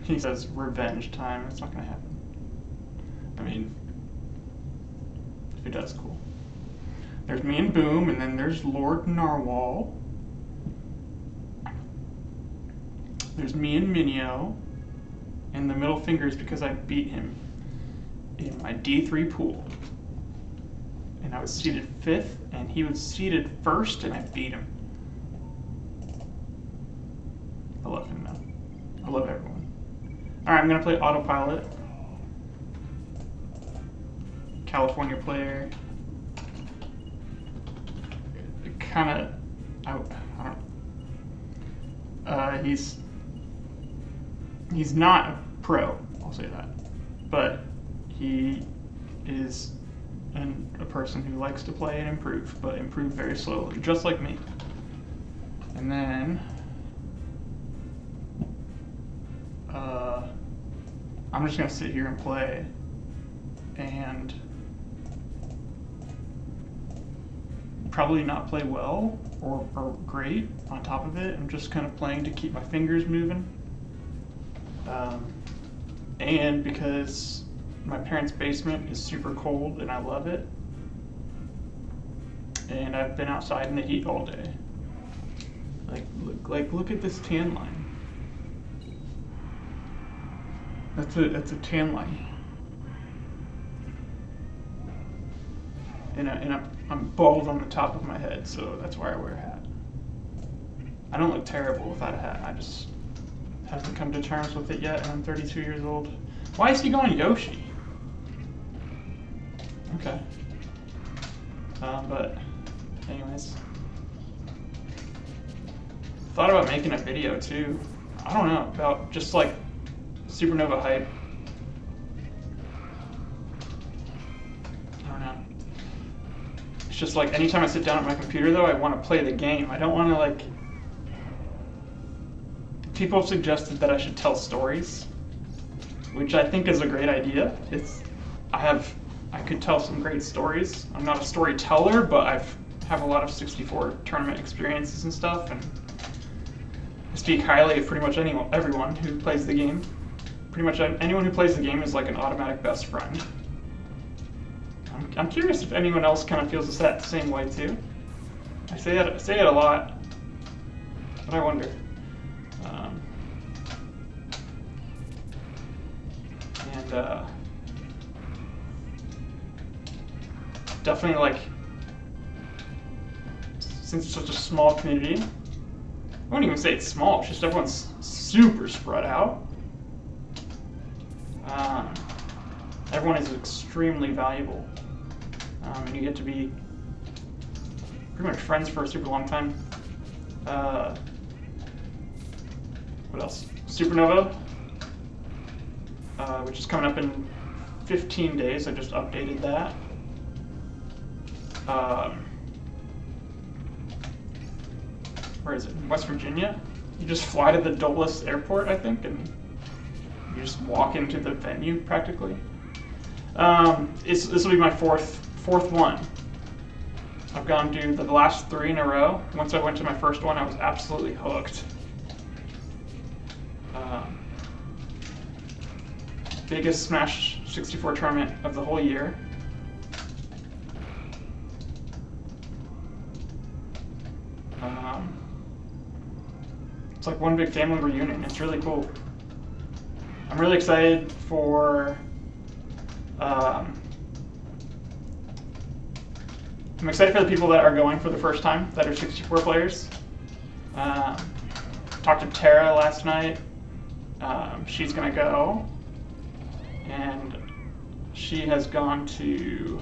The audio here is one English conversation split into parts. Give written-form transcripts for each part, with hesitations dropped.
He says revenge time. It's not gonna happen. I mean, if it does, cool. There's me and Boom, and then there's Lord Narwhal. There's me and Minio. And the middle finger is because I beat him in my D3 pool. And I was seeded 5th, and he was seeded 1st, and I beat him. I love him though. I love everyone. Alright, I'm gonna play Autopilot. California player. Kinda, I don't know. He's not a pro, I'll say that. But he is a person who likes to play and improve, but improve very slowly, just like me. And then I'm just gonna sit here and play, and probably not play well or great on top of it. I'm just kind of playing to keep my fingers moving. And because my parents' basement is super cold and I love it, and I've been outside in the heat all day. Look at this tan line. That's a tan line. And I'm bald on the top of my head, so that's why I wear a hat. I don't look terrible without a hat. I just haven't come to terms with it yet, and I'm 32 years old. Why is he going Yoshi? Okay. But anyways, thought about making a video too. I don't know, about just like Supernova hype. I don't know. It's just like anytime I sit down at my computer though, I want to play the game. I don't want to like... People have suggested that I should tell stories, which I think is a great idea. I could tell some great stories. I'm not a storyteller, but I have a lot of 64 tournament experiences and stuff, and I speak highly of pretty much everyone who plays the game. Pretty much anyone who plays the game is like an automatic best friend. I'm curious if anyone else kind of feels that same way too. I say it a lot, but I wonder. Definitely, like, since it's such a small community, I wouldn't even say it's small, it's just everyone's super spread out. Everyone is extremely valuable, and you get to be pretty much friends for a super long time. What else? Supernova, which is coming up in 15 days. I just updated that. Where is it? In West Virginia? You just fly to the Dulles airport, I think, and you just walk into the venue practically. This will be my fourth one. I've gone to the last 3 in a row. Once I went to my first one, I was absolutely hooked. Biggest Smash 64 tournament of the whole year. It's like one big family reunion. It's really cool. I'm really excited for... I'm excited for the people that are going for the first time, that are 64 players. Talked to Tara last night. She's gonna go. And she has gone to...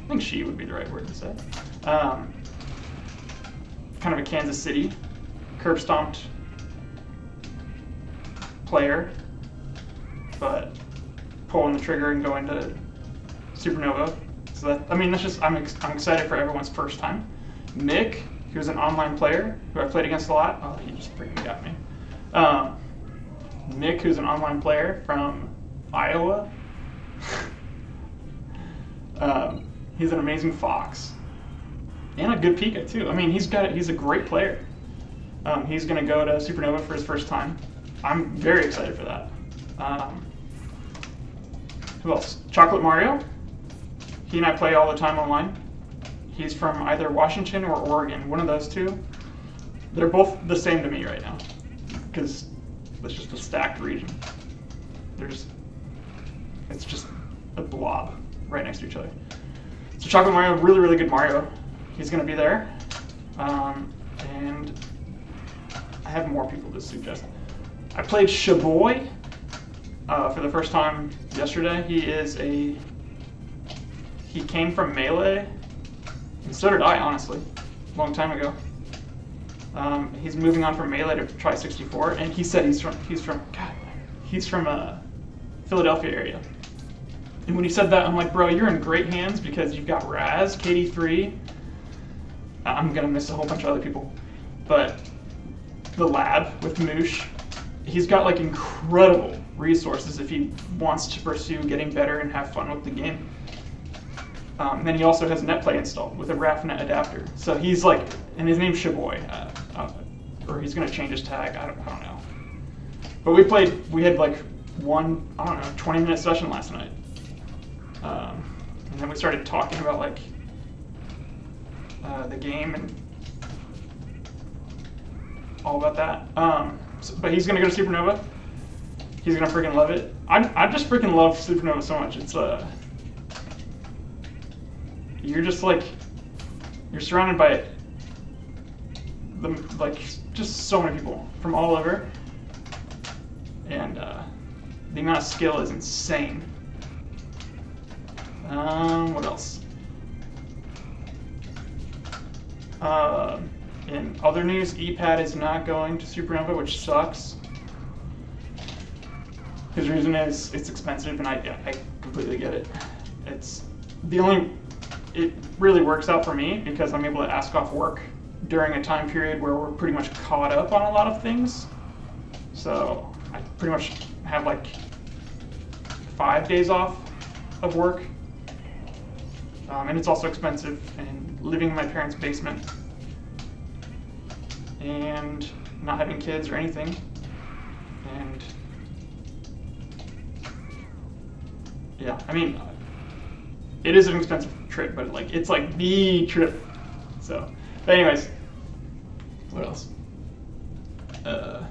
I think she would be the right word to say. Kind of a Kansas City, curb stomped player, but pulling the trigger and going to Supernova. So that, I mean, that's just, I'm excited for everyone's first time. Mick, who's an online player who I played against a lot. Oh, he just freaking got me. Mick, who's an online player from Iowa. He's an amazing fox. And a good Pika too. I mean, he's a great player. He's gonna go to Supernova for his first time. I'm very excited for that. Who else? Chocolate Mario. He and I play all the time online. He's from either Washington or Oregon, one of those two. They're both the same to me right now, because it's just a stacked region. It's just a blob right next to each other. So Chocolate Mario, really, really good Mario. He's going to be there. And I have more people to suggest. I played Shaboy for the first time yesterday. He came from Melee, and so did I, honestly, a long time ago. He's moving on from Melee to try 64, and he said he's from Philadelphia area. And when he said that, I'm like, bro, you're in great hands because you've got Raz, KD3. I'm gonna miss a whole bunch of other people, but the lab with Moosh, he's got like incredible resources if he wants to pursue getting better and have fun with the game. Then he also has NetPlay installed with a RAFnet adapter. So he's like, and his name's Shaboy, or he's gonna change his tag. I don't know. But we had like one, 20-minute session last night. And then we started talking about like the game and all about that. But he's gonna go to Supernova. He's gonna freaking love it. I just freaking love Supernova so much. It's you're just like, you're surrounded by just so many people from all over, and the amount of skill is insane. What else? In other news, EPAD is not going to Supernova, which sucks. His reason is it's expensive, and I completely get it. It really works out for me because I'm able to ask off work during a time period where we're pretty much caught up on a lot of things. So I pretty much have like 5 days off of work. And it's also expensive, and living in my parents' basement and not having kids or anything. And yeah, I mean, it is an expensive trip, but like it's like the trip. So, but anyways, what else? I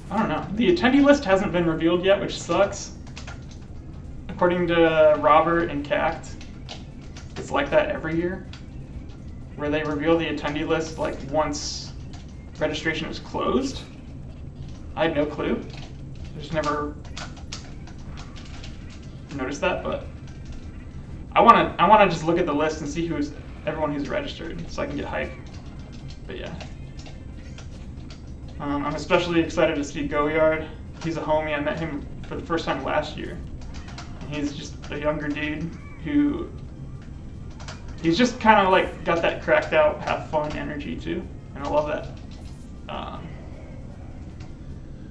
don't know. The attendee list hasn't been revealed yet, which sucks. According to Robert and Cact, it's like that every year, where they reveal the attendee list like once registration is closed. I had no clue. I just never noticed that, but I wanna just look at the list and see everyone who's registered, so I can get hype. But yeah, I'm especially excited to see Goyard. He's a homie. I met him for the first time last year. He's just a younger dude who, he's just kind of like got that cracked out, have fun energy too, and I love that.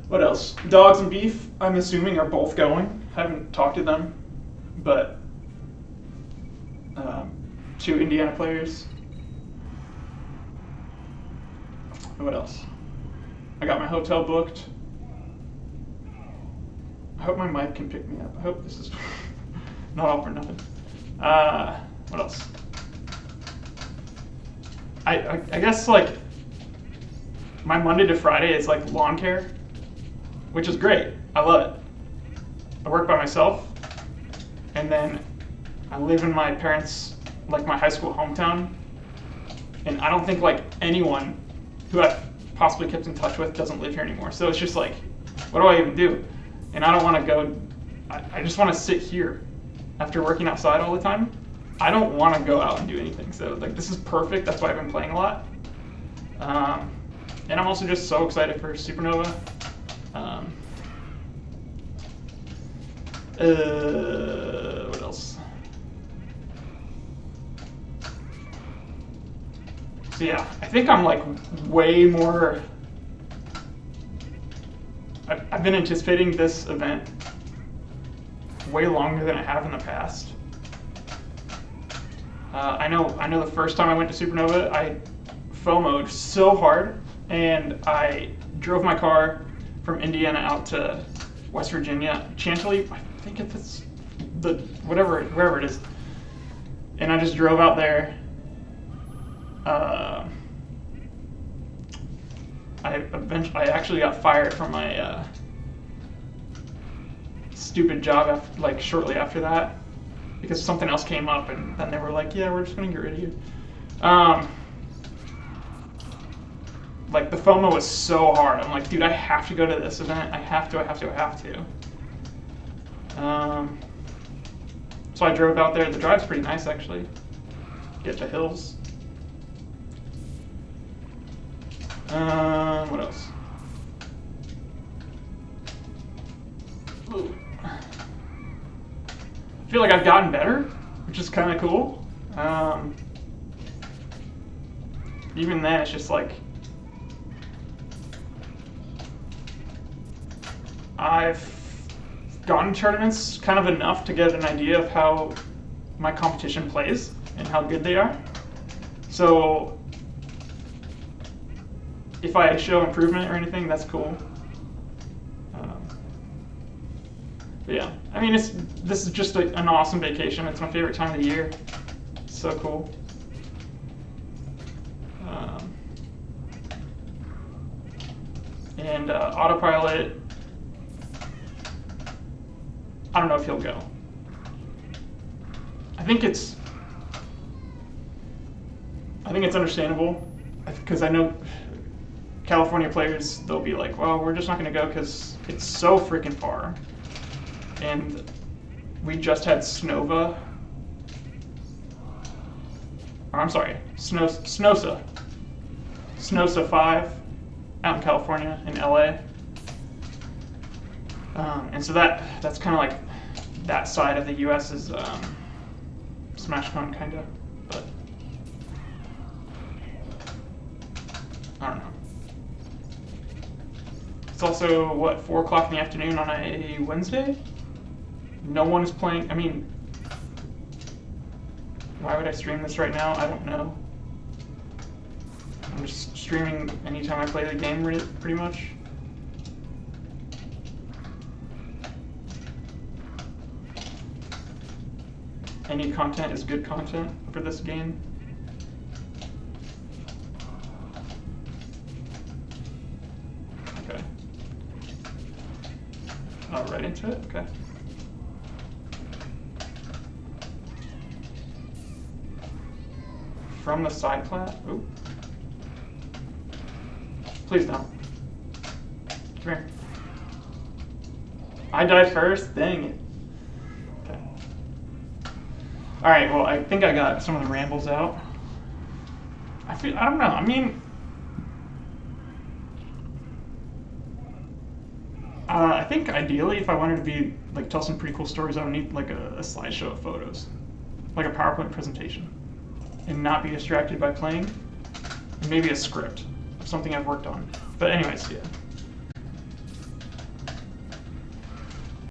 What else? Dogs and Beef, I'm assuming, are both going. Haven't talked to them, but 2 Indiana players. What else? I got my hotel booked. I hope my mic can pick me up. I hope this is not all for nothing. What else? I guess like my Monday to Friday is like lawn care, which is great. I love it. I work by myself, and then I live in my parents', like my high school hometown, and I don't think like anyone who I've possibly kept in touch with doesn't live here anymore. So it's just like, what do I even do? And I don't want to go, I just want to sit here after working outside all the time. I don't want to go out and do anything. So like this is perfect. That's why I've been playing a lot. And I'm also just so excited for Supernova. What else? So yeah, I think I'm like way more, I've been anticipating this event way longer than I have in the past. I know the first time I went to Supernova, I FOMO'd so hard and I drove my car from Indiana out to West Virginia, Chantilly. I think it's wherever it is. And I just drove out there. I actually got fired from my stupid job shortly after that, because something else came up, and then they were like, "Yeah, we're just gonna get rid of you." Like, the FOMO was so hard. I'm like, dude, I have to go to this event. I have to. So I drove out there. The drive's pretty nice, actually. Get the hills. What else? Ooh. I feel like I've gotten better, which is kind of cool. Even then, it's just like, I've gone to tournaments kind of enough to get an idea of how my competition plays and how good they are. So if I show improvement or anything, that's cool. But yeah, I mean, this is just an awesome vacation. It's my favorite time of the year. It's so cool. And autopilot, I don't know if he'll go. I think it's understandable, because I know California players, they'll be like, well, we're just not going to go because it's so freaking far. And we just had Snova. Or, I'm sorry, Snosa 5 out in California, in LA. And so that's kind of like that side of the U.S. is SmashCon, kind of, but I don't know. It's also, what, 4 o'clock in the afternoon on a Wednesday? No one is playing. I mean, why would I stream this right now? I don't know. I'm just streaming anytime I play the game, pretty much. Any content is good content for this game. Okay. Oh, right into it? Okay. From the side plat? Ooh. Please don't. Come here. I died first? Dang it. Okay. Alright, well, I think I got some of the rambles out. I don't know, I mean, I think ideally, if I wanted to tell some pretty cool stories, I would need like a slideshow of photos, like a PowerPoint presentation, and not be distracted by playing, and maybe a script of something I've worked on. But anyways, yeah.